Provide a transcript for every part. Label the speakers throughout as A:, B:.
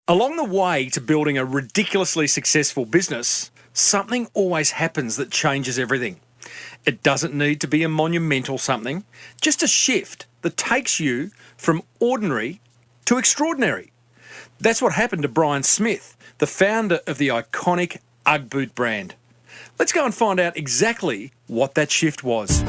A: Along the way to building a ridiculously successful business, something always happens that changes everything. It doesn't need to be a monumental something, just a shift that takes you from ordinary to extraordinary. That's what happened to Brian Smith, the founder of the iconic UGG Boot brand. Let's go and find out exactly what that shift was.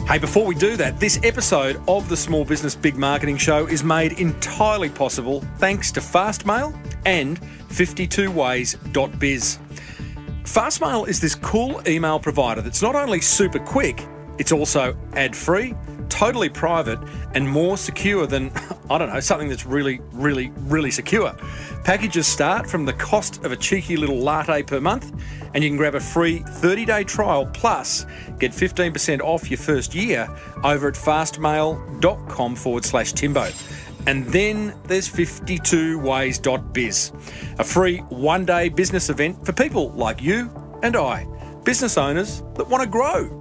A: Hey, before we do that, this episode of the Small Business Big Marketing Show is made entirely possible thanks to Fastmail and 52ways.biz. Fastmail is this cool email provider that's not only super quick, it's also ad-free, totally private, and more secure than, something that's really secure. Packages start from the cost of a cheeky little latte per month, and you can grab a free 30-day trial plus get 15% off your first year over at fastmail.com/Timbo. And then there's 52ways.biz, a free one-day business event for people like you and I, business owners that want to grow.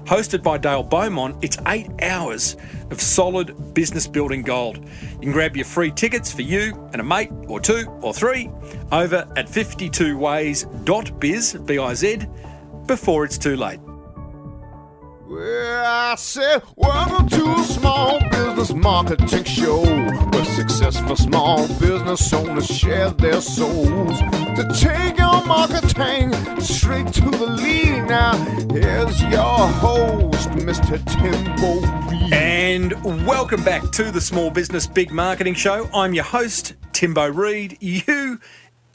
A: Hosted by Dale Beaumont, it's 8 hours of solid business building gold. You can grab your free tickets for you and a mate or two or three over at 52ways.biz, B-I-Z, before it's too late.
B: Well, I said, welcome to a small business marketing show where successful small business owners share their souls to take your marketing straight to the lead. Now, here's your host, Mr. Timbo Reid.
A: And welcome back to the Small Business Big Marketing Show. I'm your host, Timbo Reid. You,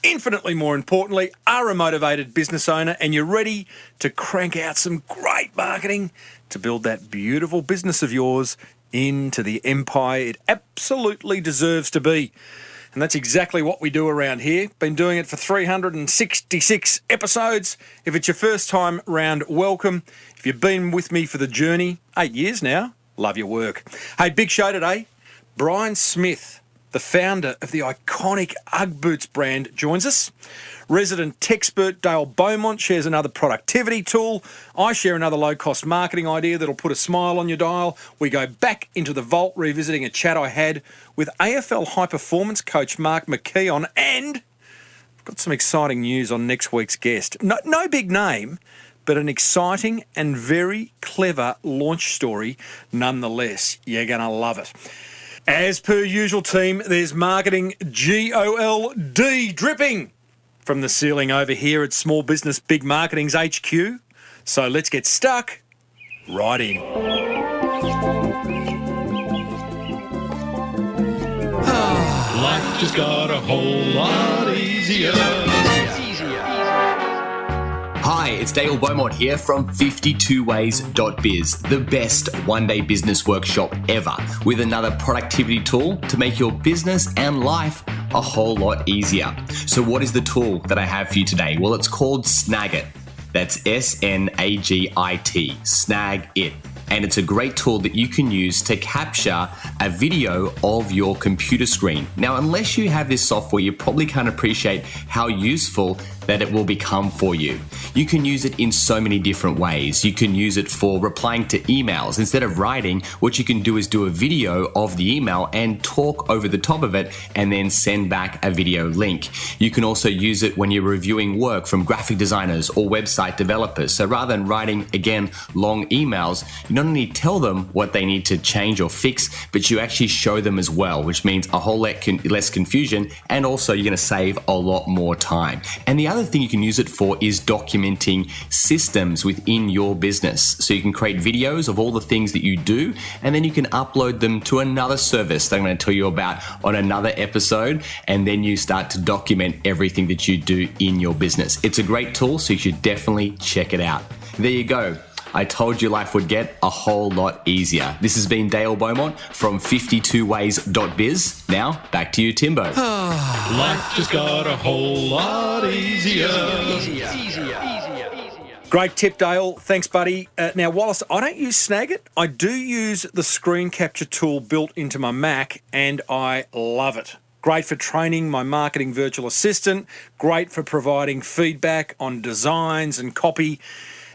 A: infinitely more importantly, are a motivated business owner and you're ready to crank out some great marketing to build that beautiful business of yours into the empire it absolutely deserves to be. And that's exactly what we do around here. Been doing it for 366 episodes. If it's your first time round, welcome. If you've been with me for the journey, 8 years now, love your work. Hey, big show today. Brian Smith, the founder of the iconic UGG Boots brand, joins us. Resident techspert Dale Beaumont shares another productivity tool. I share another low-cost marketing idea that'll put a smile on your dial. We go back into the vault, revisiting a chat I had with AFL high-performance coach Mark McKeon, and I've got some exciting news on next week's guest. No big name, but an exciting and very clever launch story nonetheless. You're going to love it. As per usual, team, there's marketing GOLD dripping from the ceiling over here at Small Business Big Marketing's HQ. So let's get stuck right in.
C: Life just got a whole lot easier.
D: Hi, it's Dale Beaumont here from 52ways.biz, the best one-day business workshop ever, with another productivity tool to make your business and life a whole lot easier. So what is the tool that I have for you today? Well, it's called Snagit. That's S-N-A-G-I-T, Snag It. And it's a great tool that you can use to capture a video of your computer screen. Now, unless you have this software, you probably can't appreciate how useful that it will become for you. You can use it in so many different ways. You can use it for replying to emails. Instead of writing, what you can do is do a video of the email and talk over the top of it and then send back a video link. You can also use it when you're reviewing work from graphic designers or website developers. So rather than writing, again, long emails, you not only tell them what they need to change or fix, but you actually show them as well, which means a whole lot less confusion, and also you're going to save a lot more time. And the other thing you can use it for is documenting systems within your business. So you can create videos of all the things that you do, and then you can upload them to another service that I'm going to tell you about on another episode, and then you start to document everything that you do in your business. It's a great tool, so you should definitely check it out. There you go. I told you life would get a whole lot easier. This has been Dale Beaumont from 52ways.biz. Now, back to you, Timbo.
C: Life just got a whole lot easier.
A: Great tip, Dale. Thanks, buddy. Now, whilst I don't use Snagit, I do use the screen capture tool built into my Mac, and I love it. Great for training my marketing virtual assistant. Great for providing feedback on designs and copy.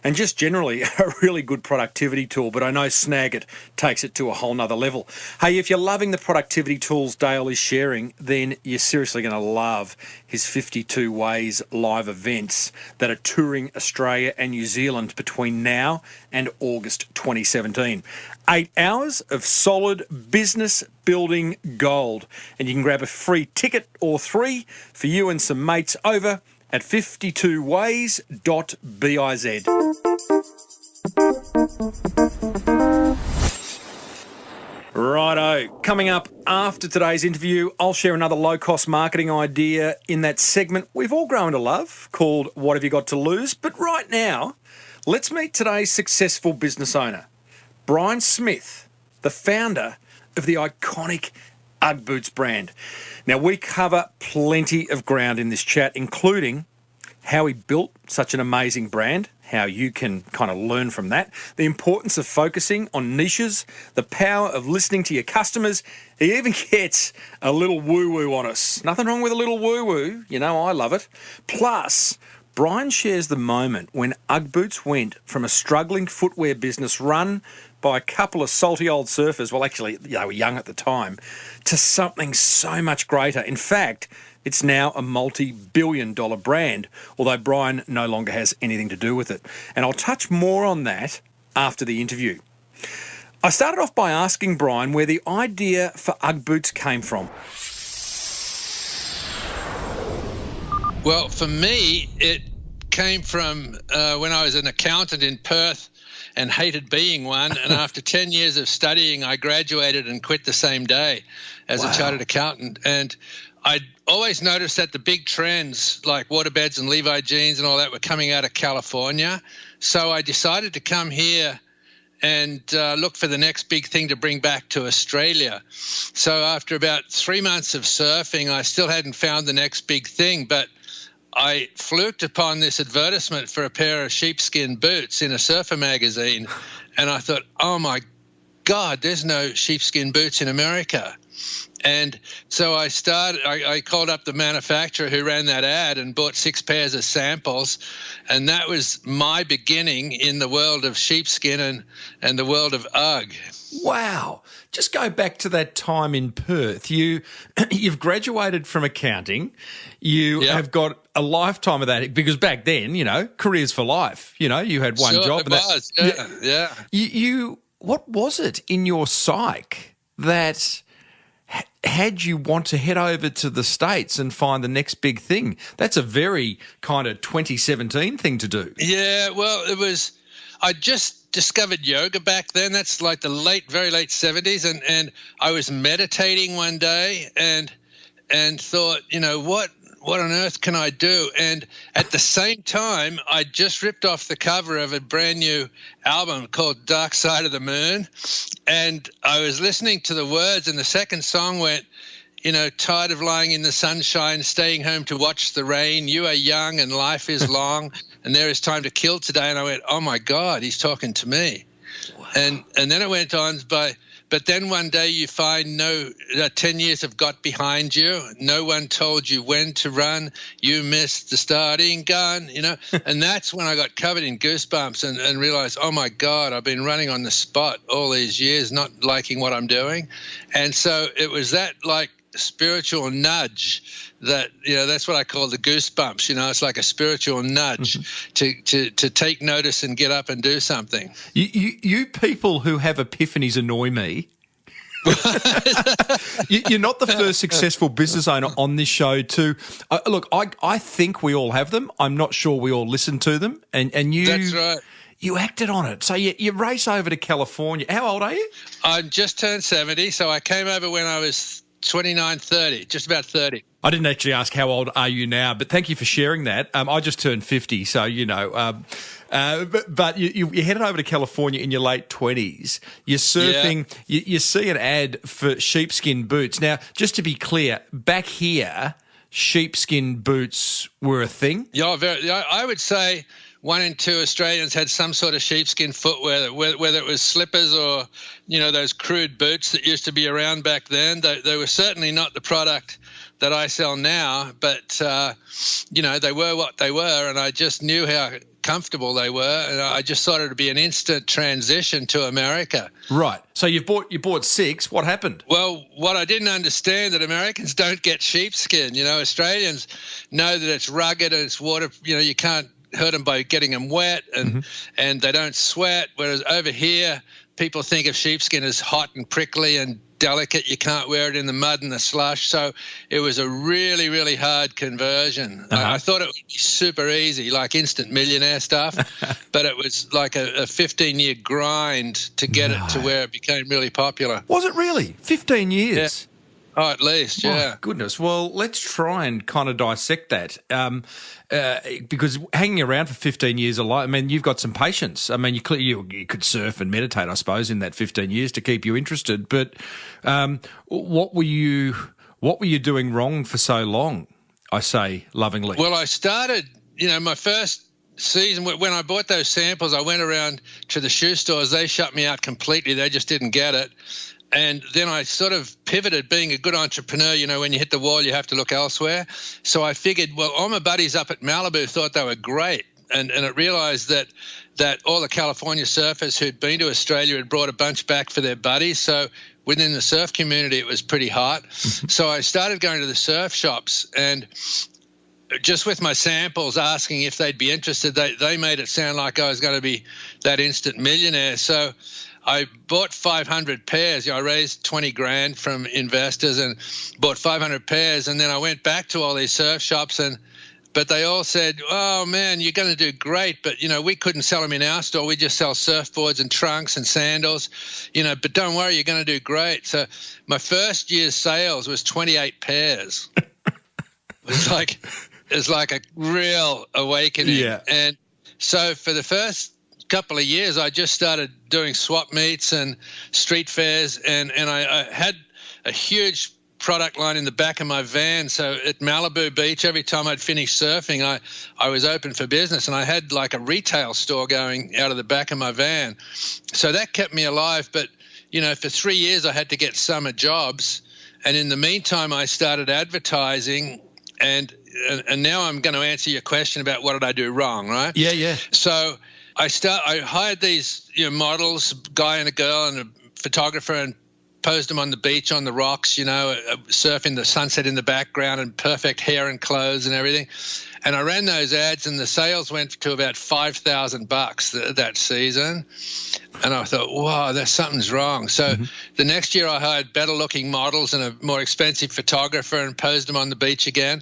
A: and just generally a really good productivity tool, but I know Snagit takes it to a whole nother level. Hey, if you're loving the productivity tools Dale is sharing, then you're seriously going to love his 52 Ways live events that are touring Australia and New Zealand between now and August 2017. 8 hours of solid business building gold, and you can grab a free ticket or 3 for you and some mates over at 52ways.biz. Righto. Coming up after today's interview, I'll share another low-cost marketing idea in that segment we've all grown to love called What Have You Got to Lose? But right now, let's meet today's successful business owner, Brian Smith, the founder of the iconic UGG Boots brand. Now, we cover plenty of ground in this chat, including how he built such an amazing brand, how you can kind of learn from that, the importance of focusing on niches, the power of listening to your customers. He even gets a little woo-woo on us. Nothing wrong with a little woo-woo. You know, I love it. Plus, Brian shares the moment when UGG Boots went from a struggling footwear business run by a couple of salty old surfers, well, actually, they were young at the time, to something so much greater. In fact, it's now a multi-billion-dollar brand, although Brian no longer has anything to do with it. And I'll touch more on that after the interview. I started off by asking Brian where the idea for UGG Boots came from.
E: Well, for me, it came from when I was an accountant in Perth and hated being one. And after 10 years of studying, I graduated and quit the same day as a chartered accountant. And I'd always noticed that the big trends like waterbeds and Levi jeans and all that were coming out of California. So I decided to come here and look for the next big thing to bring back to Australia. So after about 3 months of surfing, I still hadn't found the next big thing, but I fluked upon this advertisement for a pair of sheepskin boots in a surfer magazine, and I thought, oh my God, there's no sheepskin boots in America. And so I called up the manufacturer who ran that ad and bought 6 pairs of samples. And that was my beginning in the world of sheepskin and the world of UGG.
A: Wow. Just go back to that time in Perth. You've graduated from accounting. You have got a lifetime of that, because back then, you know, careers for life. You know, you had one job.
E: It was. Yeah.
A: What was it in your psyche that had you want to head over to the States and find the next big thing? That's a very kind of 2017 thing to do.
E: Yeah, well, I just discovered yoga back then. That's like the very late 70s. And I was meditating one day and thought, you know, what on earth can I do? And at the same time, I just ripped off the cover of a brand new album called Dark Side of the Moon. And I was listening to the words, and the second song went, you know, tired of lying in the sunshine, staying home to watch the rain. You are young and life is long, and there is time to kill today. And I went, oh my God, he's talking to me. Wow. And then it went on but then one day you find 10 years have got behind you. No one told you when to run. You missed the starting gun, you know. And that's when I got covered in goosebumps and realized, oh, my God, I've been running on the spot all these years, not liking what I'm doing. And so it was that, like, spiritual nudge that, you know, that's what I call the goosebumps. You know, it's like a spiritual nudge to take notice and get up and do something.
A: You people who have epiphanies annoy me. You're not the first successful business owner on this show to look, I think we all have them. I'm not sure we all listen to them. And you...
E: That's right.
A: You acted on it. So you race over to California. How old are you?
E: I just turned 70, so I came over when I was 29, 30, just about 30.
A: I didn't actually ask how old are you now, but thank you for sharing that. I just turned 50, so, you know. But you headed over to California in your late 20s. You're surfing. Yeah. You see an ad for sheepskin boots. Now, just to be clear, back here, sheepskin boots were a thing?
E: Yeah, I would say 1 in 2 Australians had some sort of sheepskin footwear, whether it was slippers or, you know, those crude boots that used to be around back then. They were certainly not the product that I sell now, but, you know, they were what they were, and I just knew how comfortable they were, and I just thought it would be an instant transition to America.
A: Right. So you bought 6. What happened?
E: Well, what I didn't understand that Americans don't get sheepskin. You know, Australians know that it's rugged and it's water. You know, you can't hurt them by getting them wet, and they don't sweat. Whereas over here, people think of sheepskin as hot and prickly and delicate. You can't wear it in the mud and the slush. So it was a really, really hard conversion. I thought it would be super easy, like instant millionaire stuff, but it was like a 15-year grind to get it to where it became really popular.
A: Was it really? 15 years?
E: Yeah. Oh, at least, yeah.
A: My goodness. Well, let's try and kind of dissect that because hanging around for 15 years, I mean, you've got some patience. I mean, you could surf and meditate, I suppose, in that 15 years to keep you interested. But what were you doing wrong for so long? I say lovingly.
E: Well, I started, my first season when I bought those samples. I went around to the shoe stores. They shut me out completely. They just didn't get it. And then I sort of pivoted, being a good entrepreneur, when you hit the wall, you have to look elsewhere. So I figured, well, all my buddies up at Malibu thought they were great. And I realized that all the California surfers who'd been to Australia had brought a bunch back for their buddies. So within the surf community, it was pretty hot. So I started going to the surf shops and just with my samples asking if they'd be interested, they made it sound like I was going to be that instant millionaire. So I bought 500 pairs. I raised 20 grand from investors and bought 500 pairs. And then I went back to all these surf shops but they all said, oh man, you're going to do great. But, we couldn't sell them in our store. We just sell surfboards and trunks and sandals, but don't worry, you're going to do great. So my first year's sales was 28 pairs. It was like a real awakening. Yeah. And so for the first couple of years, I just started doing swap meets and street fairs, and I had a huge product line in the back of my van. So at Malibu Beach, every time I'd finish surfing, I was open for business, and I had like a retail store going out of the back of my van. So that kept me alive. But, for 3 years, I had to get summer jobs. And in the meantime, I started advertising, and now I'm going to answer your question about what did I do wrong, right? Yeah. So I hired these models, guy and a girl and a photographer, and posed them on the beach on the rocks, surfing the sunset in the background and perfect hair and clothes and everything. And I ran those ads, and the sales went to about $5,000 that season. And I thought, wow, something's wrong. So the next year I hired better looking models and a more expensive photographer and posed them on the beach again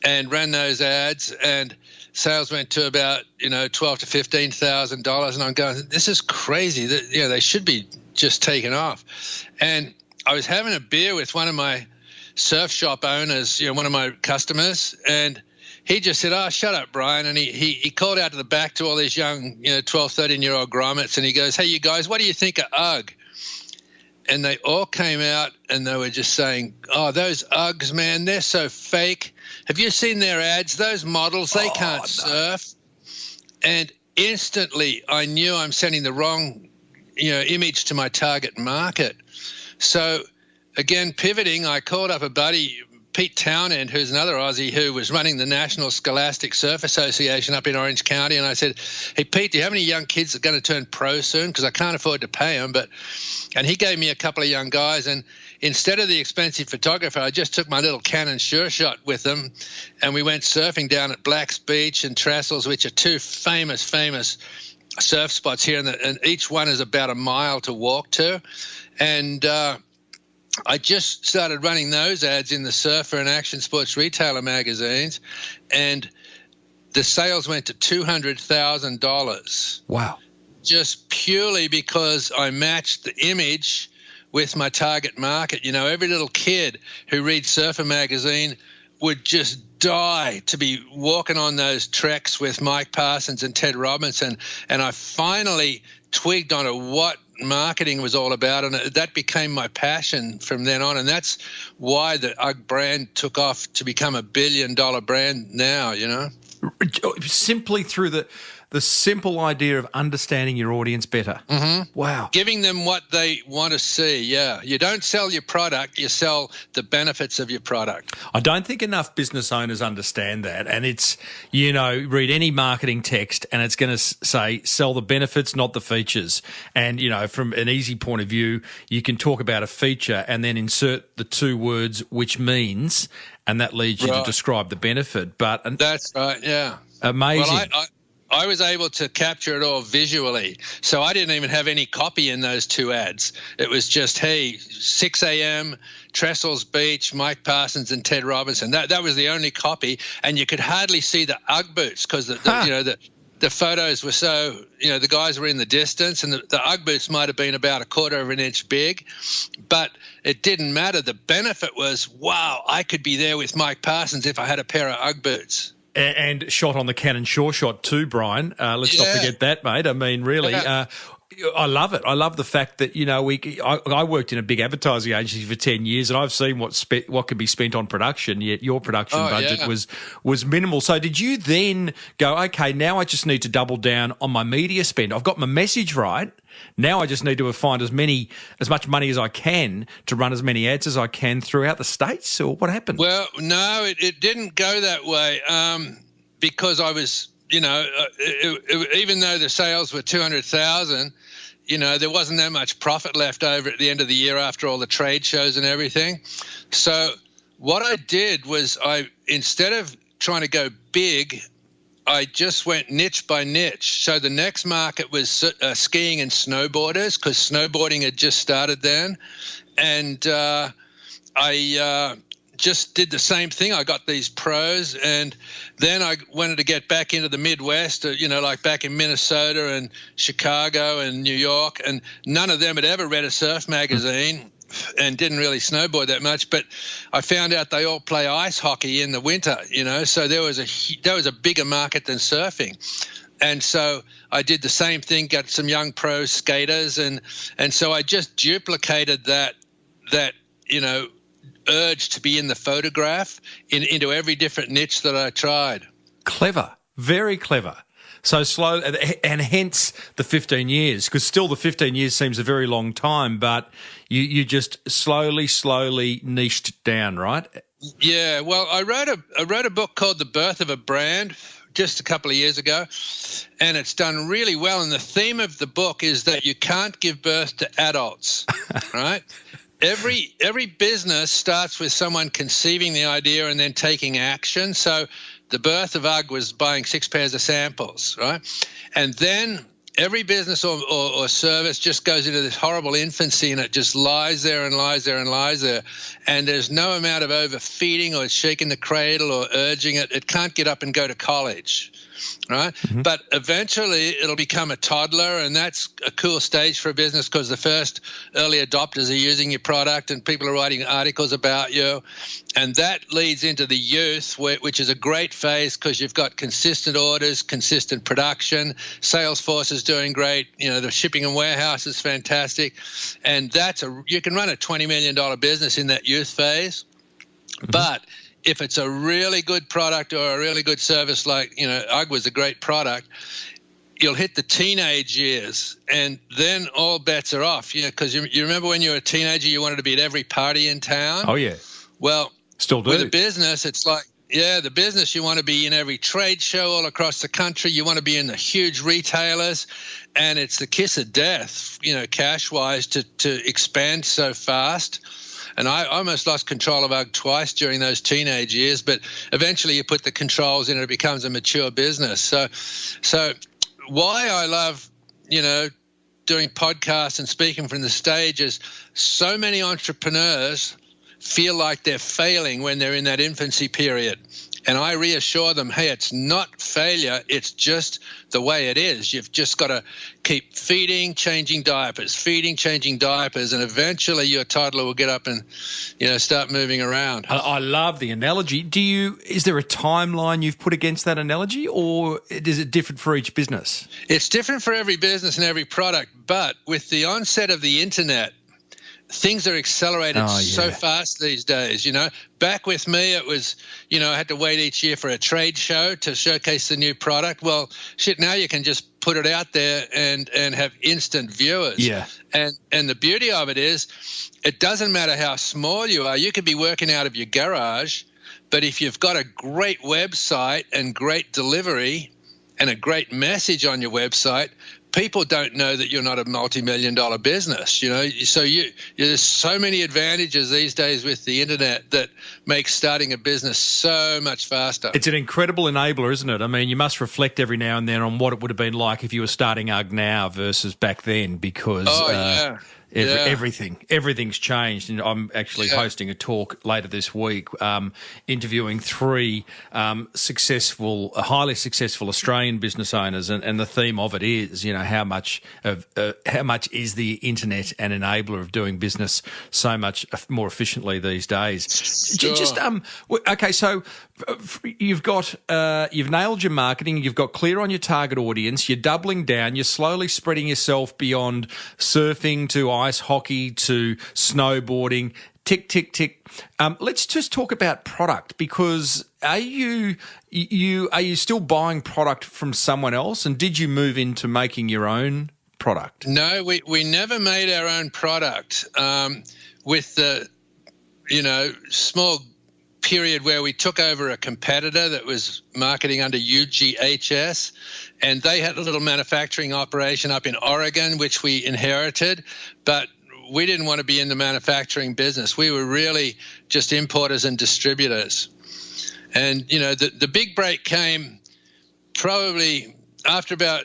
E: and ran those ads, and sales went to about, $12,000 to $15,000. And I'm going, this is crazy. They should be just taken off. And I was having a beer with one of my surf shop owners, one of my customers, and he just said, oh, shut up, Brian. And he called out to the back to all these young, 12, 13-year-old grommets, and he goes, hey, you guys, what do you think of UGG? And they all came out and they were just saying, oh, those Uggs, man, they're so fake. Have you seen their ads? Those models, they can't surf. And instantly I knew I'm sending the wrong, image to my target market. So again, pivoting, I called up a buddy, Pete Townend, who's another Aussie who was running the National Scholastic Surf Association up in Orange County. And I said, hey, Pete, do you have any young kids that are going to turn pro soon? Because I can't afford to pay them. And he gave me a couple of young guys. And instead of the expensive photographer, I just took my little Canon Sure Shot with them. And we went surfing down at Black's Beach and Trestles, which are two famous surf spots here. And each one is about a mile to walk to. And I just started running those ads in the Surfer and Action Sports retailer magazines, and the sales went to $200,000.
A: Wow.
E: Just purely because I matched the image with my target market. Every little kid who reads Surfer magazine would just die to be walking on those treks with Mike Parsons and Ted Robinson. And I finally twigged onto what marketing was all about, and that became my passion from then on. And that's why the UGG brand took off to become $1 billion brand now,
A: Simply through the the simple idea of understanding your audience better. Mm-hmm. Wow.
E: Giving them what they want to see, yeah. You don't sell your product, you sell the benefits of your product.
A: I don't think enough business owners understand that. And it's, you know, read any marketing text and it's going to say sell the benefits, not the features. And, you know, from an easy point of view, you can talk about a feature and then insert the two words which means, and that leads you to describe the benefit. But
E: that's right, yeah.
A: Amazing.
E: Well, I was able to capture it all visually. So I didn't even have any copy in those two ads. It was just, hey, 6 a.m., Trestles Beach, Mike Parsons and Ted Robinson. That was the only copy. And you could hardly see the UGG boots because, the photos were so, you know, the guys were in the distance and the UGG boots might have been about 1/4 of an inch big. But it didn't matter. The benefit was, wow, I could be there with Mike Parsons if I had a pair of UGG boots.
A: And shot on the Canon Sure Shot too, Brian. Let's not forget that, mate. I mean, really, I love it. I love the fact that, you know, I worked in a big advertising agency for 10 years and I've seen what can be spent on production, yet your production budget was minimal. So did you then go, okay, now I just need to double down on my media spend. I've got my message right. Now I just need to find as much money as I can to run as many ads as I can throughout the states, or what happened?
E: Well, no, it didn't go that way because I was, you know, even though the sales were 200,000, you know, there wasn't that much profit left over at the end of the year after all the trade shows and everything. So what I did was instead of trying to go big, I just went niche by niche. So the next market was skiing and snowboarders because snowboarding had just started then. And I just did the same thing. I got these pros and then I wanted to get back into the Midwest, you know, like back in Minnesota and Chicago and New York. And none of them had ever read a surf magazine and didn't really snowboard that much, but I found out they all play ice hockey in the winter, you know, so there was a bigger market than surfing. And so I did the same thing, got some young pro skaters, and so I just duplicated that, you know, urge to be in the photograph into every different niche that I tried.
A: Clever, very clever. So slow, and hence the 15 years, because still the 15 years seems a very long time, but you just slowly niched down, right?
E: Yeah, well, I wrote a book called The Birth of a Brand just a couple of years ago, and it's done really well. And the theme of the book is that you can't give birth to adults, right? Every business starts with someone conceiving the idea and then taking action. So the birth of UGG was buying 6 pairs of samples, right? And then every business or service just goes into this horrible infancy and it just lies there and lies there and lies there. And there's no amount of overfeeding or shaking the cradle or urging it. It can't get up and go to college, right? Mm-hmm. But eventually it'll become a toddler, and that's a cool stage for a business because the first early adopters are using your product and people are writing articles about you. And that leads into the youth, which is a great phase because you've got consistent orders, consistent production, sales force is doing great, you know, the shipping and warehouse is fantastic. And you can run a $20 million business in that youth phase. Mm-hmm. But if it's a really good product or a really good service, like, you know, UGG was a great product, you'll hit the teenage years and then all bets are off, you know, because you remember when you were a teenager, you wanted to be at every party in town?
A: Oh, yeah.
E: Well,
A: still do.
E: With a business, it's like, yeah, the business, you want to be in every trade show all across the country. You want to be in the huge retailers, and it's the kiss of death, you know, cash-wise to expand so fast. And I almost lost control of UGG twice during those teenage years, but eventually you put the controls in and it becomes a mature business. So why I love, you know, doing podcasts and speaking from the stage is so many entrepreneurs feel like they're failing when they're in that infancy period. And I reassure them, hey, it's not failure. It's just the way it is. You've just got to keep feeding, changing diapers, and eventually your toddler will get up and, you know, start moving around.
A: I love the analogy. Is there a timeline you've put against that analogy, or is it different for each business?
E: It's different for every business and every product, but with the onset of the internet, things are accelerated so fast these days. Back with me, it was, I had to wait each year for a trade show to showcase the new product. Well, shit, now you can just put it out there and have instant viewers.
A: Yeah.
E: And the beauty of it is, it doesn't matter how small you are. You could be working out of your garage, but if you've got a great website and great delivery and a great message on your website, people don't know that you're not a multi-million-dollar business, So there's so many advantages these days with the internet that makes starting a business so much faster.
A: It's an incredible enabler, isn't it? I mean, you must reflect every now and then on what it would have been like if you were starting UGG now versus back then, because everything's changed. And I'm actually hosting a talk later this week, interviewing 3 highly successful Australian business owners, and the theme of it is, how much is the internet an enabler of doing business so much more efficiently these days.
E: Sure.
A: Just okay, so you've nailed your marketing, you've got clear on your target audience, you're doubling down, you're slowly spreading yourself beyond surfing to ice hockey to snowboarding. Tick, tick, tick. Let's just talk about product, because are you still buying product from someone else, and did you move into making your own product?
E: No, we never made our own product. With the small period where we took over a competitor that was marketing under UGHS, and they had a little manufacturing operation up in Oregon, which we inherited, but we didn't want to be in the manufacturing business. We were really just importers and distributors. And, the big break came probably after about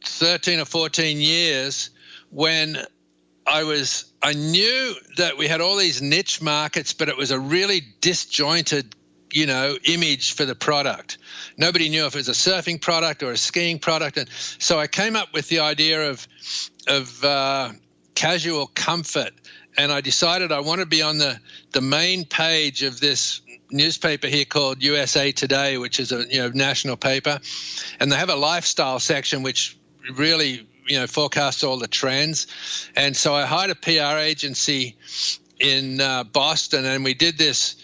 E: 13 or 14 years, when I knew that we had all these niche markets, but it was a really disjointed, image for the product. Nobody knew if it was a surfing product or a skiing product. And so I came up with the idea of casual comfort, and I decided I want to be on the main page of this newspaper here called USA Today, which is a national paper, and they have a lifestyle section which really forecasts all the trends. And so I hired a PR agency in Boston, and we did this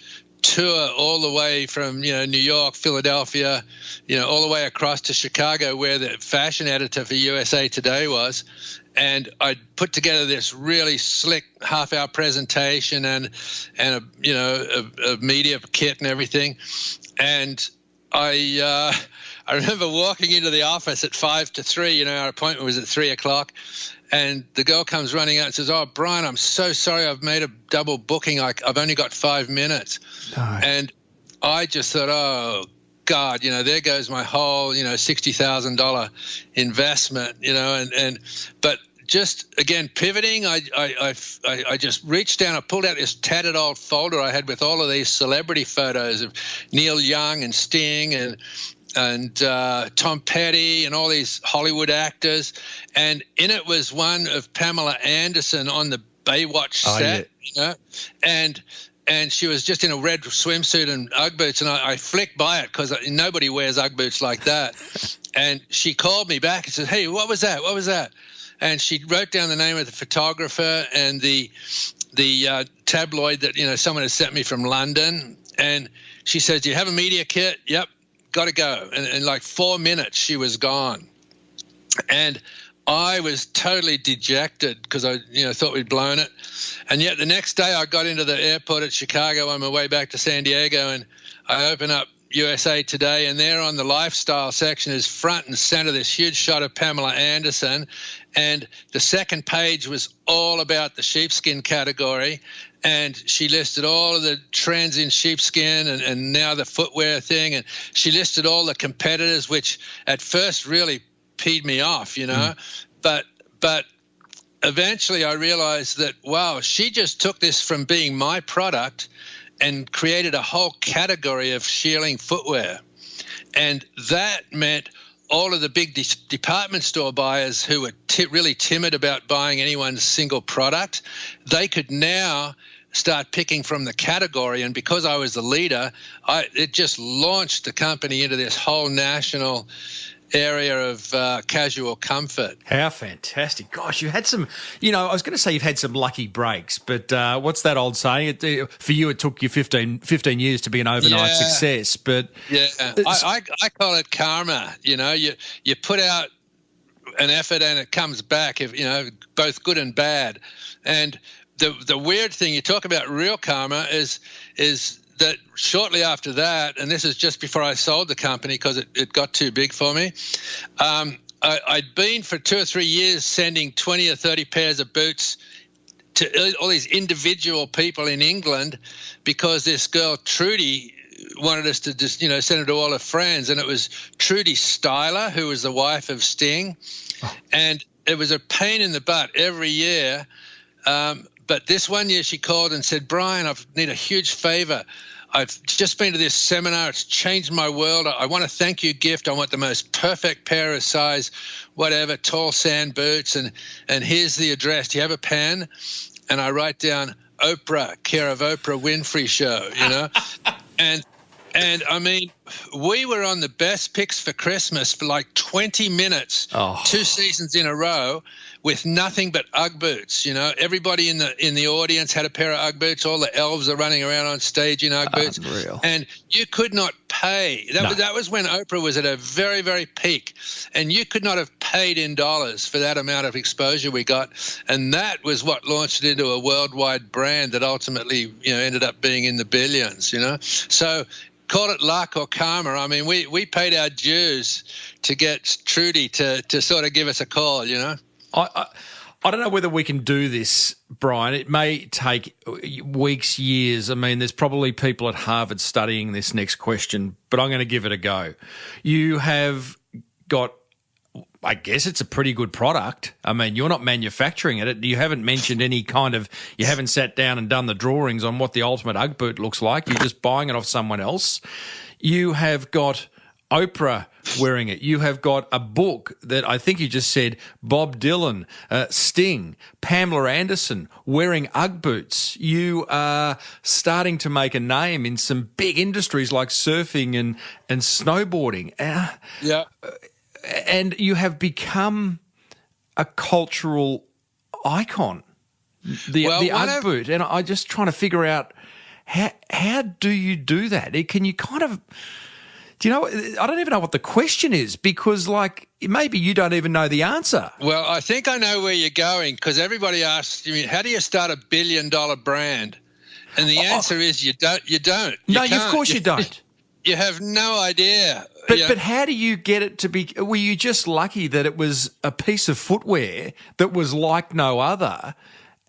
E: tour all the way from New York, Philadelphia, all the way across to Chicago, where the fashion editor for USA Today was. And I put together this really slick half-hour presentation and a media kit and everything. And I remember walking into the office at 5 to 3. Our appointment was at 3 o'clock. And the girl comes running out and says, "Oh, Brian, I'm so sorry. I've made a double booking. I've only got 5 minutes." No. And I just thought, oh, God, there goes my whole, $60,000 investment, but just again pivoting, I just reached down, I pulled out this tattered old folder I had with all of these celebrity photos of Neil Young and Sting and Tom Petty and all these Hollywood actors, and in it was one of Pamela Anderson on the Baywatch set, and she was just in a red swimsuit and UGG boots, and I flicked by it because nobody wears UGG boots like that. And she called me back and said, "Hey, what was that? What was that?" And she wrote down the name of the photographer and the tabloid that someone had sent me from London. And she says, "Do you have a media kit?" "Yep, got to go." And in like 4 minutes, she was gone. And I was totally dejected because I thought we'd blown it. And yet the next day I got into the airport at Chicago on my way back to San Diego, and I open up USA Today, and there on the lifestyle section is front and center this huge shot of Pamela Anderson, and the second page was all about the sheepskin category, and she listed all of the trends in sheepskin and now the footwear thing, and she listed all the competitors, which at first really peed me off, but eventually I realized that, wow, she just took this from being my product and created a whole category of shearling footwear. And that meant all of the big department store buyers who were really timid about buying anyone's single product, they could now start picking from the category. And because I was the leader, it just launched the company into this whole national area of casual comfort.
A: How fantastic. Gosh, you had some, I was going to say you've had some lucky breaks, but what's that old saying? For you, it took you 15 years to be an overnight success. But
E: yeah, I call it karma. You put out an effort and it comes back, both good and bad. And the weird thing, you talk about real karma, is that shortly after that, and this is just before I sold the company because it got too big for me, I'd been for 2 or 3 years sending 20 or 30 pairs of boots to all these individual people in England because this girl, Trudy, wanted us to just, send it to all her friends. And it was Trudy Styler, who was the wife of Sting. Oh. And it was a pain in the butt every year. But this one year she called and said, Brian, I need a huge favor. I've just been to this seminar. It's changed my world. I want a thank you gift. I want the most perfect pair of size, whatever, tall sand boots. And here's the address. Do you have a pen? And I write down Oprah, care of Oprah Winfrey Show, And I mean, we were on the best picks for Christmas for like 20 minutes, 2 seasons in a row, with nothing but UGG boots. Everybody in the audience had a pair of UGG boots. All the elves are running around on stage in UGG boots.
A: Unreal.
E: And you could not pay. That was when Oprah was at a very, very peak, and you could not have paid in dollars for that amount of exposure we got. And that was what launched it into a worldwide brand that ultimately, ended up being in the billions. So. Call it luck or karma. I mean, we paid our dues to get Trudy to sort of give us a call,
A: I don't know whether we can do this, Brian. It may take weeks, years. I mean, there's probably people at Harvard studying this next question, but I'm going to give it a go. You have got, I guess it's a pretty good product. I mean, you're not manufacturing it. You haven't mentioned you haven't sat down and done the drawings on what the ultimate UGG boot looks like. You're just buying it off someone else. You have got Oprah wearing it. You have got a book that I think you just said Bob Dylan, Sting, Pamela Anderson wearing UGG boots. You are starting to make a name in some big industries like surfing and snowboarding.
E: Yeah.
A: And you have become a cultural icon, the UGG boot. And I'm just trying to figure out how do you do that? Can you kind of, I don't even know what the question is because maybe you don't even know the answer.
E: Well, I think I know where you're going because everybody asks, how do you start $1 billion brand? And the answer is you don't.
A: Of course you don't.
E: You have no idea.
A: But how do you get it to be? Were you just lucky that it was a piece of footwear that was like no other?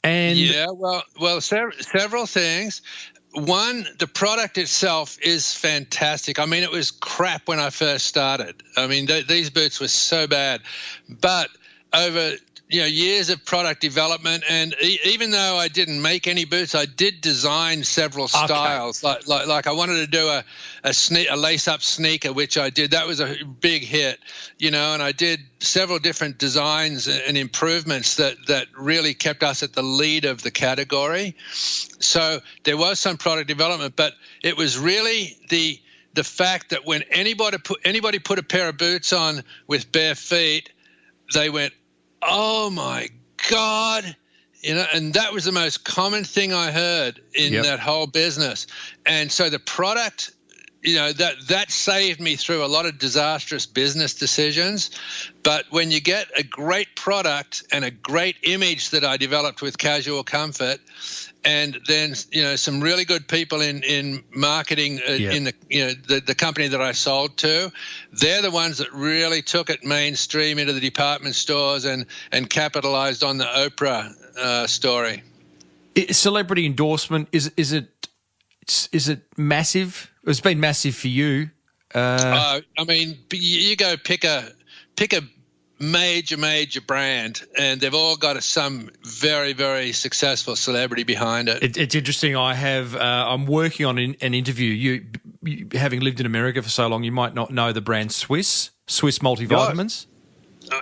A: And several things. One, the product itself is fantastic. I mean, it was crap when I first started. I mean, these boots were so bad. But over years of product development, and even though I didn't make any boots, I did design several styles. Like I wanted to do a lace-up sneaker, which I did. That was a big hit, and I did several different designs and improvements that really kept us at the lead of the category. So there was some product development, but it was really the fact that when anybody put a pair of boots on with bare feet, they went, oh my God, and that was the most common thing I heard in that whole business. And so the product, that saved me through a lot of disastrous business decisions. But when you get a great product and a great image that I developed with Casual Comfort, and then some really good people in marketing in the company that I sold to, they're the ones that really took it mainstream into the department stores and capitalized on the Oprah story. Celebrity endorsement, is it massive? It's been massive for you.
E: I mean, you go pick a major brand, and they've all got some very, very successful celebrity behind it.
A: It's interesting. I'm working on an interview. You having lived in America for so long, you might not know the brand Swiss multivitamins.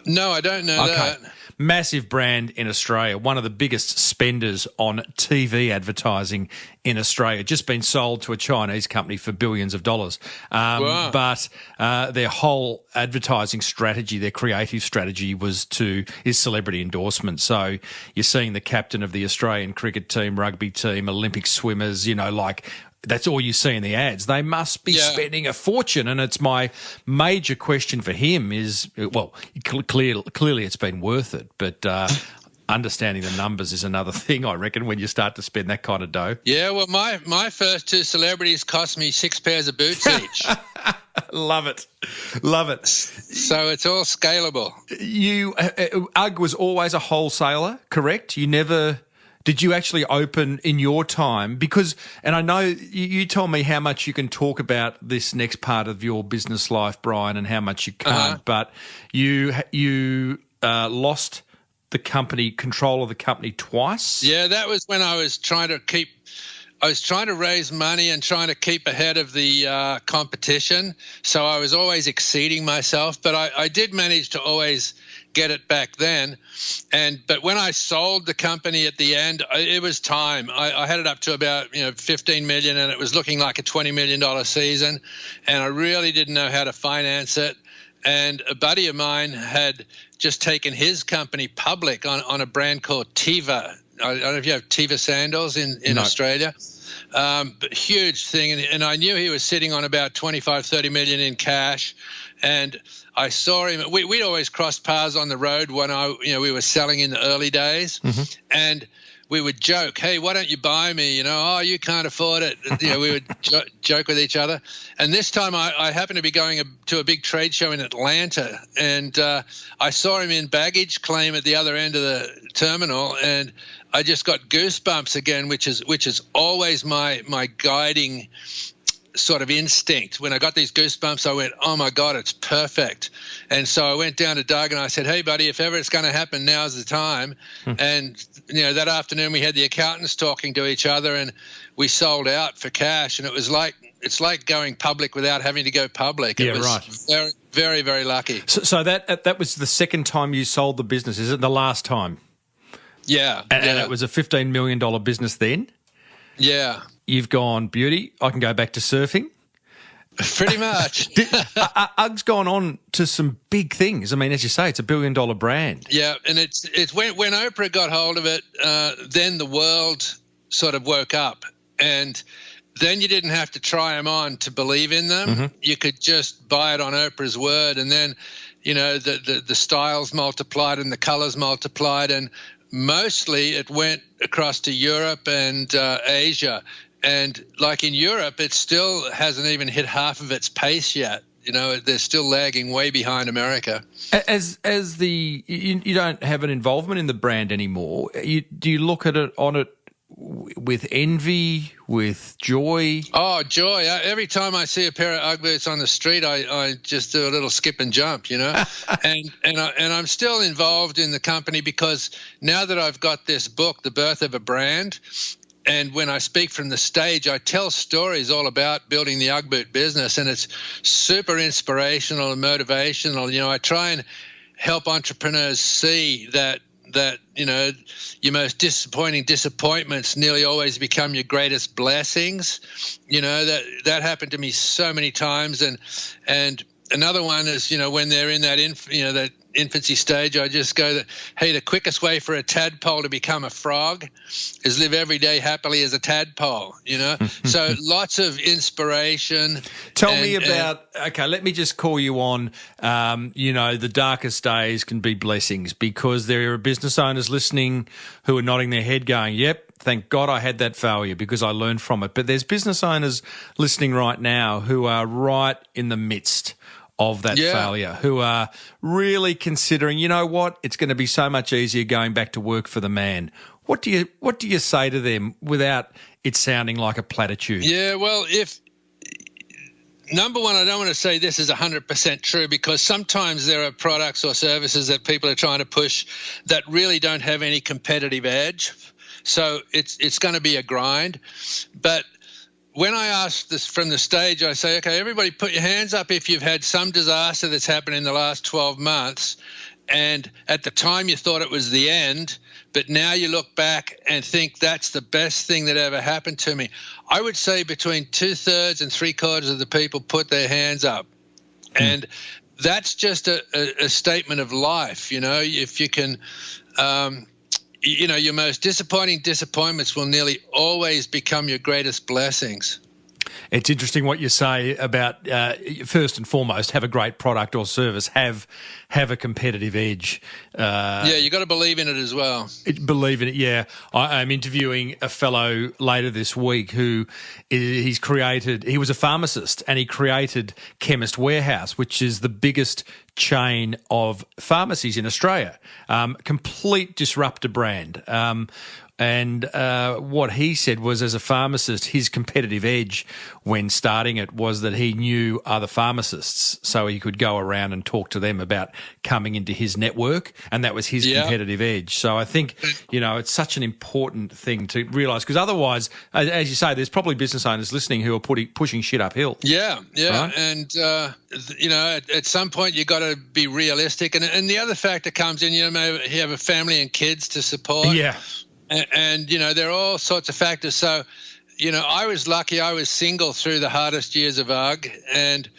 E: No, I don't know that.
A: massive brand in Australia, one of the biggest spenders on TV advertising in Australia, just been sold to a Chinese company for billions of dollars.
E: Wow.
A: But their whole advertising strategy, their creative strategy is celebrity endorsement. So you're seeing the captain of the Australian cricket team, rugby team, Olympic swimmers, that's all you see in the ads. They must be spending a fortune, and it's my major question for him is, well, clearly it's been worth it, but understanding the numbers is another thing, I reckon, when you start to spend that kind of dough.
E: Yeah, well, my first two celebrities cost me 6 pairs of boots each.
A: Love it.
E: So it's all scalable.
A: UGG was always a wholesaler, correct? Did you actually open in your time? Because, and I know you told me how much you can talk about this next part of your business life, Brian, and how much you can't, but you lost the control of the company twice?
E: Yeah, that was when I was trying to raise money and trying to keep ahead of the competition. So I was always exceeding myself, but I did manage to always get it back then. But when I sold the company at the end, it was time. I had it up to about 15 million, and it was looking like a $20 million season, and I really didn't know how to finance it. And a buddy of mine had just taken his company public on a brand called Tiva. I don't know if you have Tiva sandals in Australia. But huge thing. And I knew he was sitting on about 25-30 million in cash. And I saw him. We'd always crossed paths on the road when we were selling in the early days. Mm-hmm. And we would joke, hey, why don't you buy me? Oh, you can't afford it. We would joke with each other. And this time I happened to be going to a big trade show in Atlanta, and I saw him in baggage claim at the other end of the terminal, and I just got goosebumps again, which is always my guiding sort of instinct. When I got these goosebumps, I went, oh my God, it's perfect. And so I went down to Doug and I said, hey buddy, if ever it's going to happen, now's the time. And that afternoon we had the accountants talking to each other, and we sold out for cash. And it's like going public without having to go public. It was very, very, very lucky.
A: So that was the second time you sold the business. Is it the last time?
E: Yeah.
A: And it was a $15 million business then?
E: Yeah.
A: You've gone, beauty, I can go back to surfing?
E: Pretty much.
A: UGG's gone on to some big things. I mean, as you say, it's a $1 billion brand.
E: Yeah, and it's when Oprah got hold of it, then the world sort of woke up. And then you didn't have to try them on to believe in them. Mm-hmm. You could just buy it on Oprah's word. And then, the styles multiplied and the colors multiplied. And mostly it went across to Europe and Asia. And like in Europe, it still hasn't even hit half of its pace yet. They're still lagging way behind America.
A: As you don't have an involvement in the brand anymore, do you look at it with envy, with joy?
E: Oh, joy. Every time I see a pair of UGG boots on the street, I just do a little skip and jump, and I'm still involved in the company because now that I've got this book, The Birth of a Brand, and when I speak from the stage, I tell stories all about building the UGG boot business, and it's super inspirational and motivational. I try and help entrepreneurs see that your most disappointing disappointments nearly always become your greatest blessings. That happened to me so many times. And another one is, when they're in that that infancy stage, I just go that, hey, the quickest way for a tadpole to become a frog is live every day happily as a tadpole, So lots of inspiration.
A: Tell me about, okay, let me just call you on, the darkest days can be blessings, because there are business owners listening who are nodding their head going, yep, thank God I had that failure because I learned from it. But there's business owners listening right now who are right in the midst of that failure, who are really considering, it's going to be so much easier going back to work for the man. What do you say to them without it sounding like a platitude?
E: Yeah, well, number one, I don't want to say this is 100% true, because sometimes there are products or services that people are trying to push that really don't have any competitive edge. So it's going to be a grind. But when I ask this from the stage, I say, okay, everybody put your hands up if you've had some disaster that's happened in the last 12 months And at the time you thought it was the end, but now you look back and think that's the best thing that ever happened to me. I would say between 2/3 and 3/4 of the people put their hands up. And that's just a statement of life. If you can, your most disappointing disappointments will nearly always become your greatest blessings.
A: It's interesting what you say about, first and foremost, have a great product or service, have a competitive edge.
E: You got to believe in it as well.
A: Believe in it, yeah. I'm interviewing a fellow later this week who he was a pharmacist and he created Chemist Warehouse, which is the biggest chain of pharmacies in Australia. Complete disruptor brand. And what he said was, as a pharmacist, his competitive edge when starting it was that he knew other pharmacists, so he could go around and talk to them about coming into his network, and that was his competitive edge. So I think, it's such an important thing to realise, because otherwise, as you say, there's probably business owners listening who are pushing shit uphill.
E: Yeah,
A: right?
E: And, at some point you've got to be realistic. And the other factor comes in, you have a family and kids to support.
A: Yeah.
E: And there are all sorts of factors. So, I was lucky. I was single through the hardest years of UGG. And,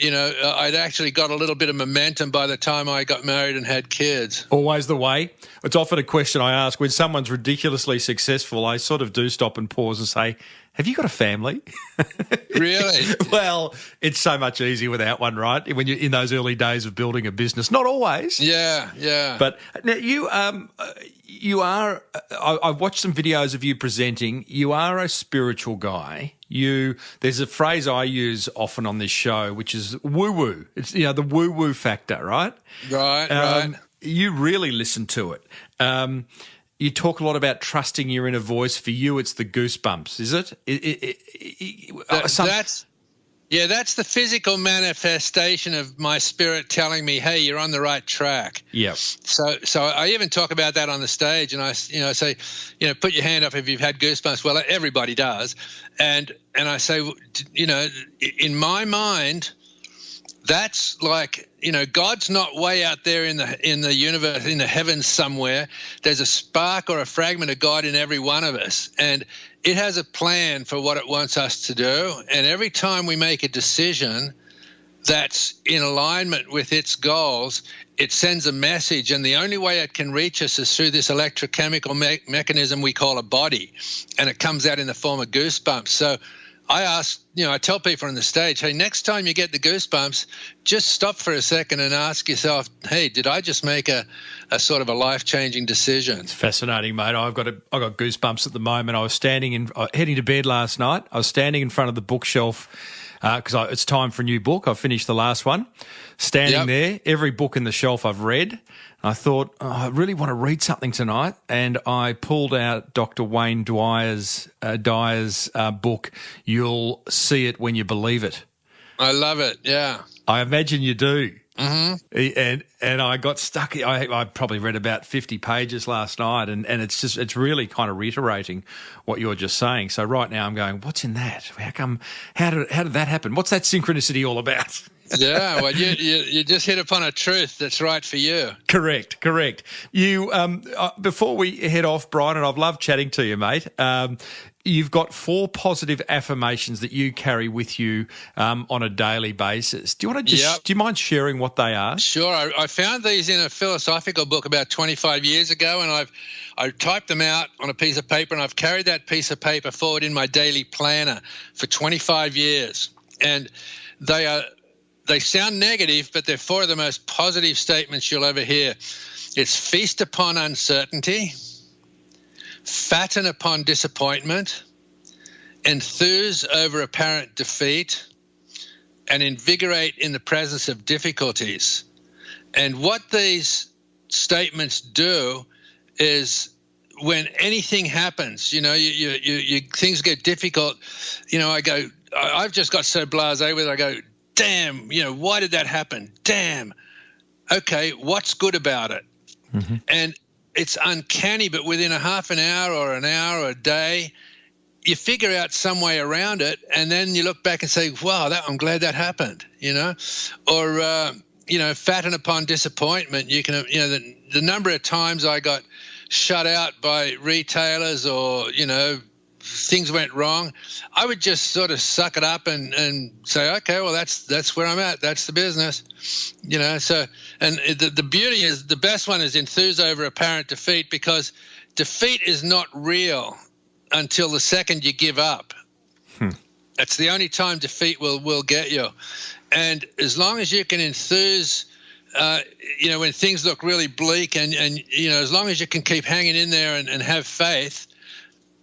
E: I'd actually got a little bit of momentum by the time I got married and had kids.
A: Always the way. It's often a question I ask when someone's ridiculously successful. I sort of do stop and pause and say, have you got a family?
E: Really?
A: Well, it's so much easier without one, right? When you're in those early days of building a business. Not always.
E: Yeah.
A: But now you are, I've watched some videos of you presenting. You are a spiritual guy. There's a phrase I use often on this show, which is woo-woo. It's, the woo-woo factor, right?
E: Right.
A: You really listen to it. You talk a lot about trusting your inner voice. For you, it's the goosebumps, is it?
E: That's the physical manifestation of my spirit telling me, hey, you're on the right track.
A: Yeah.
E: So I even talk about that on the stage, and I say, put your hand up if you've had goosebumps. Well, everybody does. And I say, in my mind, that's like, God's not way out there in the universe, in the heavens somewhere. There's a spark or a fragment of God in every one of us, and it has a plan for what it wants us to do. And every time we make a decision that's in alignment with its goals, it sends a message, and the only way it can reach us is through this electrochemical mechanism we call a body, and it comes out in the form of goosebumps. So I tell people on the stage, hey, next time you get the goosebumps, just stop for a second and ask yourself, hey, did I just make a sort of a life-changing decision?
A: It's fascinating, mate. I've got goosebumps at the moment. I was heading to bed last night. I was standing in front of the bookshelf because it's time for a new book. I've finished the last one. Standing there, every book in the shelf I've read. I thought, I really want to read something tonight, and I pulled out Dr. Wayne Dyer's book, You'll See It When You Believe It.
E: I love it, yeah.
A: I imagine you do.
E: Mm-hmm.
A: And I got stuck. I probably read about 50 pages last night, and it's really kind of reiterating what you're just saying. So right now I'm going, what's in that? How did that happen? What's that synchronicity all about?
E: Yeah, well, you just hit upon a truth that's right for you.
A: Correct. You before we head off, Brian, and I've loved chatting to you, mate. You've got 4 positive affirmations that you carry with you on a daily basis. Do you want to do you mind sharing what they are?
E: Sure. I found these in a philosophical book about 25 years ago, and I typed them out on a piece of paper, and I've carried that piece of paper forward in my daily planner for 25 years. And they sound negative, but they're 4 of the most positive statements you'll ever hear. It's feast upon uncertainty, fatten upon disappointment, enthuse over apparent defeat, and invigorate in the presence of difficulties. And what these statements do is, when anything happens, things get difficult, I've just got so blasé with it, I go, damn, why did that happen? Damn. Okay, what's good about it? Mm-hmm. And it's uncanny, but within a half an hour or a day, you figure out some way around it, and then you look back and say, wow, I'm glad that happened, Or fatten upon disappointment. You can, the number of times I got shut out by retailers or, things went wrong, I would just sort of suck it up and say, okay, well, that's where I'm at. That's the business, So, and the beauty is, the best one is enthuse over apparent defeat, because defeat is not real until the second you give up. That's the only time defeat will get you. And as long as you can enthuse, when things look really bleak, and as long as you can keep hanging in there and have faith,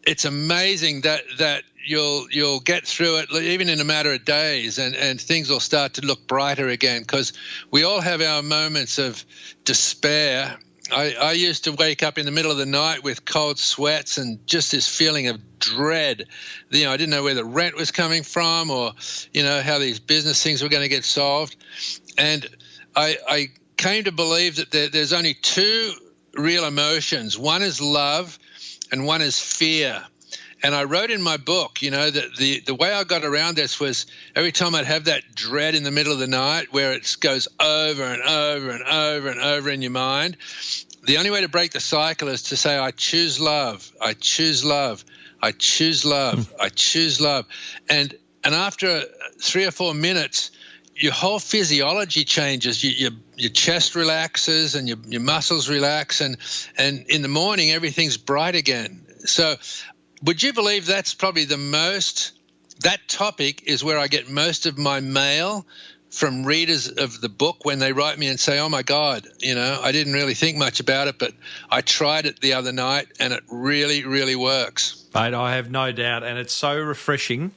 E: it's amazing that you'll get through it, even in a matter of days, and things will start to look brighter again, because we all have our moments of despair. I used to wake up in the middle of the night with cold sweats and just this feeling of dread. I didn't know where the rent was coming from, or, how these business things were going to get solved. And I came to believe that there's only two real emotions. One is love and one is fear. And I wrote in my book, that the way I got around this was every time I'd have that dread in the middle of the night where it goes over and over and over and over in your mind, the only way to break the cycle is to say, I choose love, I choose love, I choose love, I choose love. And after 3 or 4 minutes, your whole physiology changes. Your chest relaxes and your muscles relax, and in the morning everything's bright again. So would you believe that's probably that topic is where I get most of my mail from readers of the book when they write me and say, oh my God, I didn't really think much about it, but I tried it the other night and it really, really works.
A: Mate, I have no doubt, and it's so refreshing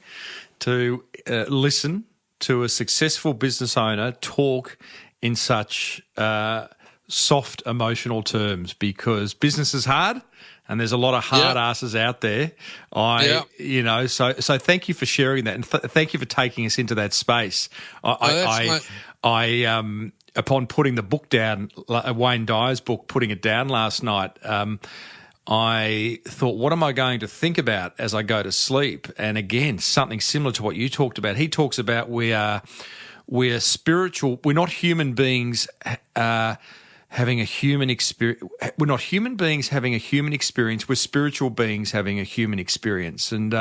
A: to listen to a successful business owner talk in such soft emotional terms, because business is hard and there's a lot of hard asses out there. So thank you for sharing that, and thank you for taking us into that space. Upon putting the book down, Wayne Dyer's book, putting it down last night, I thought, what am I going to think about as I go to sleep? And again, something similar to what you talked about. He talks about we're spiritual. We're not human beings having a human experience. We're not human beings having a human experience. We're spiritual beings having a human experience. And,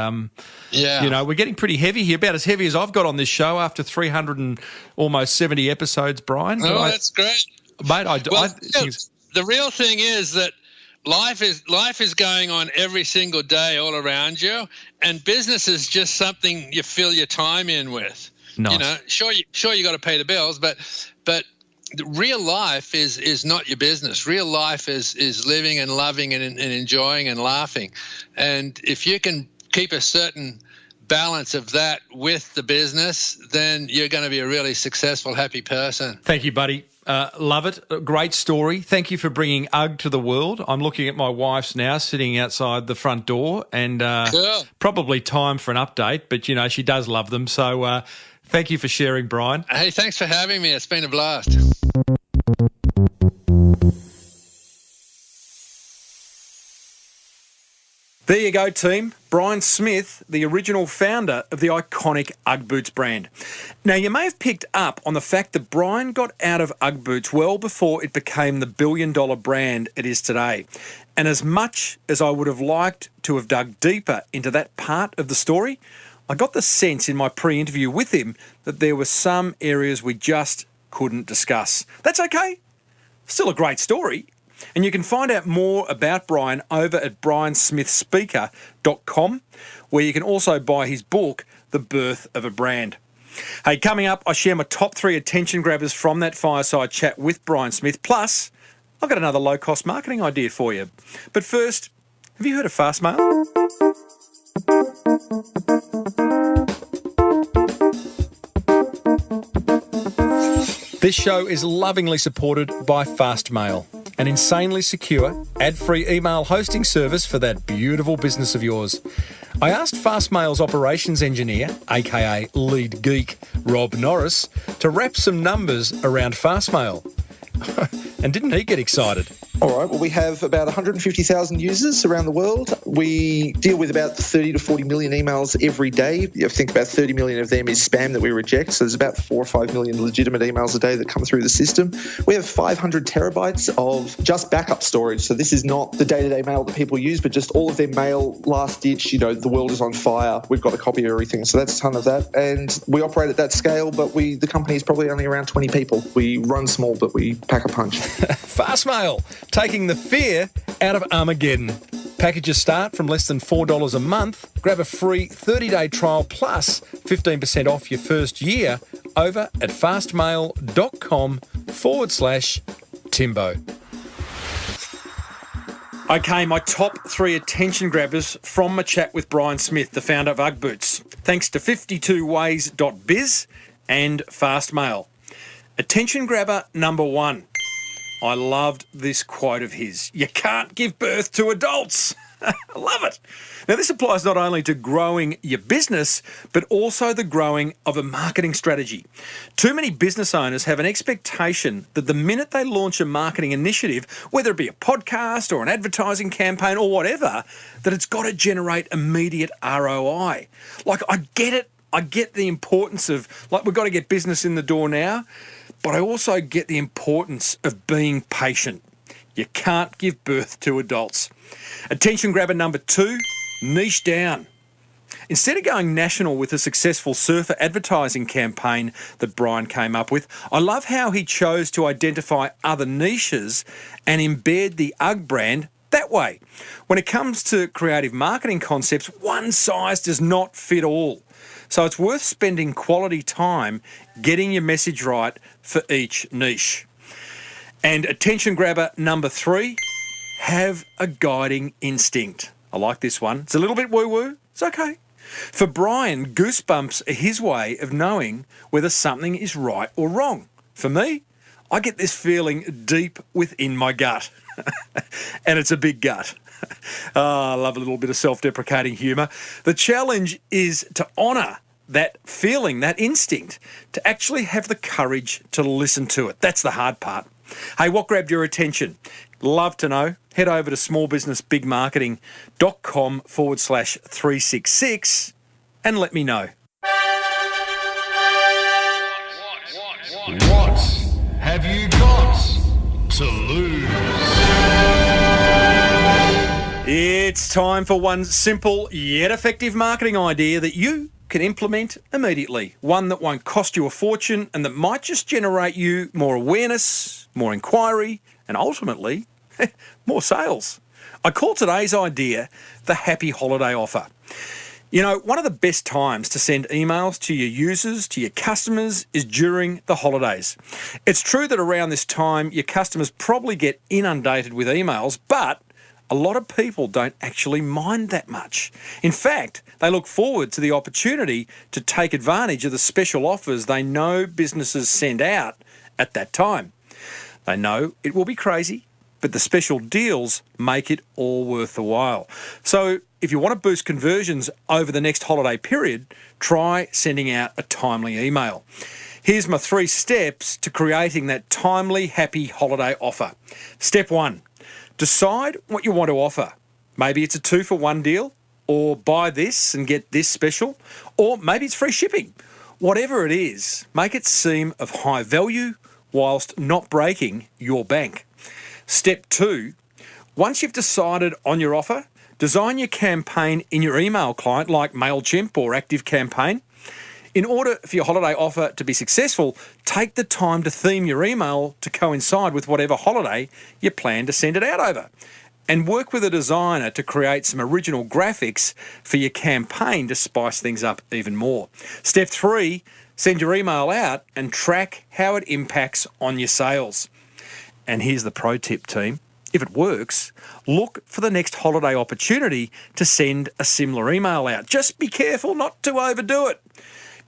A: we're getting pretty heavy here, about as heavy as I've got on this show after 370 episodes, Brian.
E: Oh, that's great.
A: Mate,
E: the real thing is that life is going on every single day all around you, and business is just something you fill your time in with. Nice. Sure you got to pay the bills, but real life is not your business. Real life is living and loving and enjoying and laughing. And if you can keep a certain balance of that with the business, then you're going to be a really successful, happy person.
A: Thank you, buddy. Love it. Great story. Thank you for bringing UGG to the world. I'm looking at my wife's now sitting outside the front door, and
E: cool.
A: Probably time for an update, but, she does love them. So thank you for sharing, Brian.
E: Hey, thanks for having me. It's been a blast.
A: There you go, team. Brian Smith, the original founder of the iconic UGG Boots brand. Now, you may have picked up on the fact that Brian got out of UGG Boots well before it became the billion-dollar brand it is today. And as much as I would have liked to have dug deeper into that part of the story, I got the sense in my pre-interview with him that there were some areas we just couldn't discuss. That's okay. Still a great story. And you can find out more about Brian over at briansmithspeaker.com, where you can also buy his book, The Birth of a Brand. Hey, coming up, I share my top 3 attention grabbers from that fireside chat with Brian Smith. Plus, I've got another low-cost marketing idea for you. But first, have you heard of Fastmail? This show is lovingly supported by Fastmail, an insanely secure, ad-free email hosting service for that beautiful business of yours. I asked Fastmail's operations engineer, aka lead geek, Rob Norris, to wrap some numbers around Fastmail. And didn't he get excited?
F: All right, well, we have about 150,000 users around the world. We deal with about 30 to 40 million emails every day. I think about 30 million of them is spam that we reject, so there's about 4 or 5 million legitimate emails a day that come through the system. We have 500 terabytes of just backup storage, so this is not the day-to-day mail that people use, but just all of their mail, last ditch, the world is on fire. We've got a copy of everything, so that's a ton of that. And we operate at that scale, but the company is probably only around 20 people. We run small, but we pack a punch.
A: Fastmail, taking the fear out of Armageddon. Packages start from less than $4 a month. Grab a free 30-day trial plus 15% off your first year over at fastmail.com/Timbo. Okay, my top 3 attention grabbers from my chat with Brian Smith, the founder of UGG Boots, thanks to 52ways.biz and Fastmail. Attention grabber number 1. I loved this quote of his. You can't give birth to adults. I love it. Now, this applies not only to growing your business, but also the growing of a marketing strategy. Too many business owners have an expectation that the minute they launch a marketing initiative, whether it be a podcast or an advertising campaign or whatever, that it's got to generate immediate ROI. Like, I get it. I get the importance of, we've got to get business in the door now. But I also get the importance of being patient. You can't give birth to adults. Attention grabber number 2, niche down. Instead of going national with a successful surfer advertising campaign that Brian came up with, I love how he chose to identify other niches and embed the UGG brand that way. When it comes to creative marketing concepts, one size does not fit all. So it's worth spending quality time getting your message right for each niche. And attention grabber number 3, have a guiding instinct. I like this one. It's a little bit woo-woo. It's okay. For Brian, goosebumps are his way of knowing whether something is right or wrong. For me, I get this feeling deep within my gut. And it's a big gut. I love a little bit of self-deprecating humour. The challenge is to honour that feeling, that instinct, to actually have the courage to listen to it. That's the hard part. Hey, what grabbed your attention? Love to know. Head over to smallbusinessbigmarketing.com/366 and let me know.
C: What have you got to lose?
A: It's time for one simple yet effective marketing idea that you can implement immediately. One that won't cost you a fortune and that might just generate you more awareness, more inquiry, and ultimately, more sales. I call today's idea the Happy Holiday Offer. One of the best times to send emails to your users, to your customers, is during the holidays. It's true that around this time, your customers probably get inundated with emails, but a lot of people don't actually mind that much. In fact, they look forward to the opportunity to take advantage of the special offers they know businesses send out at that time. They know it will be crazy, but the special deals make it all worth the while. So if you want to boost conversions over the next holiday period, try sending out a timely email. Here's my 3 steps to creating that timely, happy holiday offer. Step 1. Decide what you want to offer. Maybe it's a 2-for-1 deal, or buy this and get this special, or maybe it's free shipping. Whatever it is, make it seem of high value whilst not breaking your bank. Step 2, once you've decided on your offer, design your campaign in your email client like MailChimp or ActiveCampaign. In order for your holiday offer to be successful, take the time to theme your email to coincide with whatever holiday you plan to send it out over. And work with a designer to create some original graphics for your campaign to spice things up even more. Step 3, send your email out and track how it impacts on your sales. And here's the pro tip, team. If it works, look for the next holiday opportunity to send a similar email out. Just be careful not to overdo it.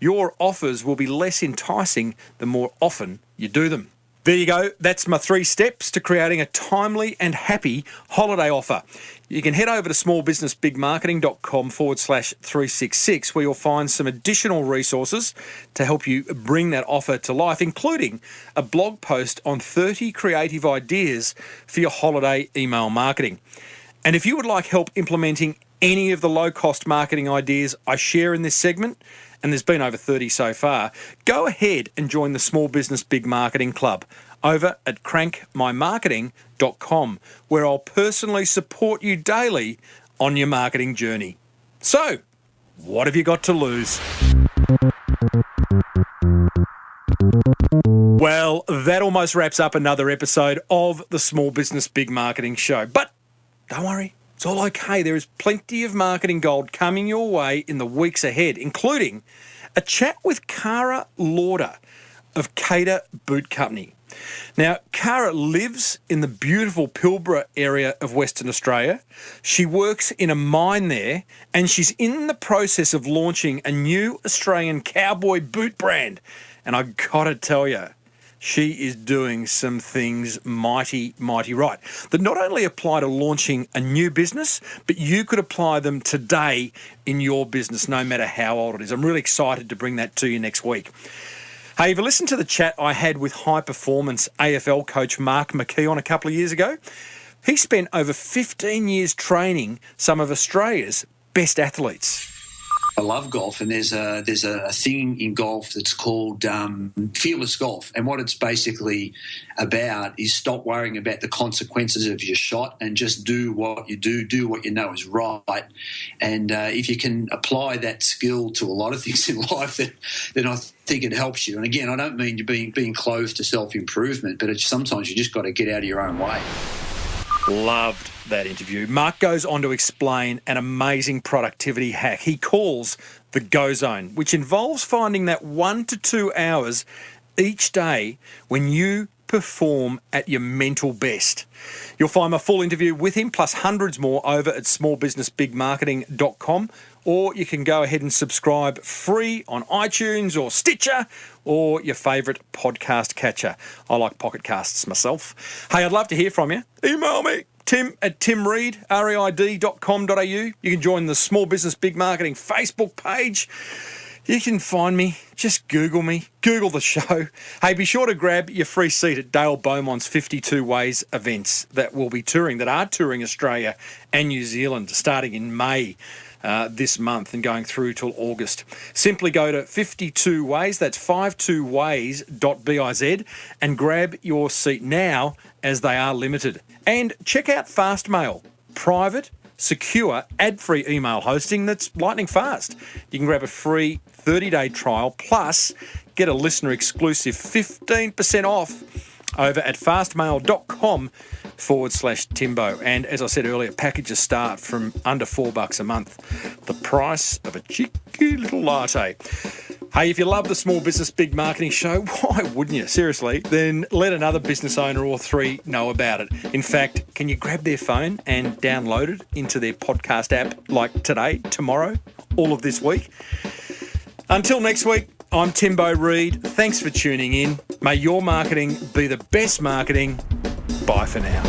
A: Your offers will be less enticing the more often you do them. There you go. That's my 3 steps to creating a timely and happy holiday offer. You can head over to smallbusinessbigmarketing.com/366 where you'll find some additional resources to help you bring that offer to life, including a blog post on 30 creative ideas for your holiday email marketing. And if you would like help implementing any of the low-cost marketing ideas I share in this segment, and there's been over 30 so far, go ahead and join the Small Business Big Marketing Club over at crankmymarketing.com, where I'll personally support you daily on your marketing journey. So, what have you got to lose? Well, that almost wraps up another episode of the Small Business Big Marketing Show. But don't worry, it's all okay. There is plenty of marketing gold coming your way in the weeks ahead, including a chat with Cara Lauder of UGG Boot Company. Now, Cara lives in the beautiful Pilbara area of Western Australia. She works in a mine there, and she's in the process of launching a new Australian cowboy boot brand. And I gotta tell you, she is doing some things mighty, mighty right that not only apply to launching a new business, but you could apply them today in your business, no matter how old it is. I'm really excited to bring that to you next week. Hey, have you listened to the chat I had with high-performance AFL coach Mark McKeon a couple of years ago? He spent over 15 years training some of Australia's best athletes.
G: I love golf, and there's a thing in golf that's called fearless golf, and what it's basically about is stop worrying about the consequences of your shot and just do what you do what you know is right. And if you can apply that skill to a lot of things in life, then I think it helps you. And again, I don't mean you being closed to self-improvement, but sometimes you just got to get out of your own way.
A: Loved that interview. Mark goes on to explain an amazing productivity hack he calls the Go Zone, which involves finding that 1 to 2 hours each day when you perform at your mental best. You'll find my full interview with him, plus hundreds more, over at smallbusinessbigmarketing.com, or you can go ahead and subscribe free on iTunes or Stitcher or your favourite podcast catcher. I like Pocket Casts myself. Hey, I'd love to hear from you. Email me, tim@timreid, reid.com.au. You can join the Small Business Big Marketing Facebook page. You can find me. Just Google me. Google the show. Hey, be sure to grab your free seat at Dale Beaumont's 52 Ways events that are touring Australia and New Zealand starting in May this month and going through till August. Simply go to 52 Ways, that's 52ways.biz, and grab your seat now as they are limited. And check out Fastmail, private, secure, ad-free email hosting that's lightning fast. You can grab a free 30-day trial, plus get a listener exclusive 15% off over at fastmail.com/Timbo. And as I said earlier, packages start from under $4 a month, the price of a cheeky little latte. Hey, if you love the Small Business Big Marketing Show, why wouldn't you? Seriously, then let another business owner or 3 know about it. In fact, can you grab their phone and download it into their podcast app like today, tomorrow, all of this week? Until next week, I'm Timbo Reid. Thanks for tuning in. May your marketing be the best marketing. Bye for now.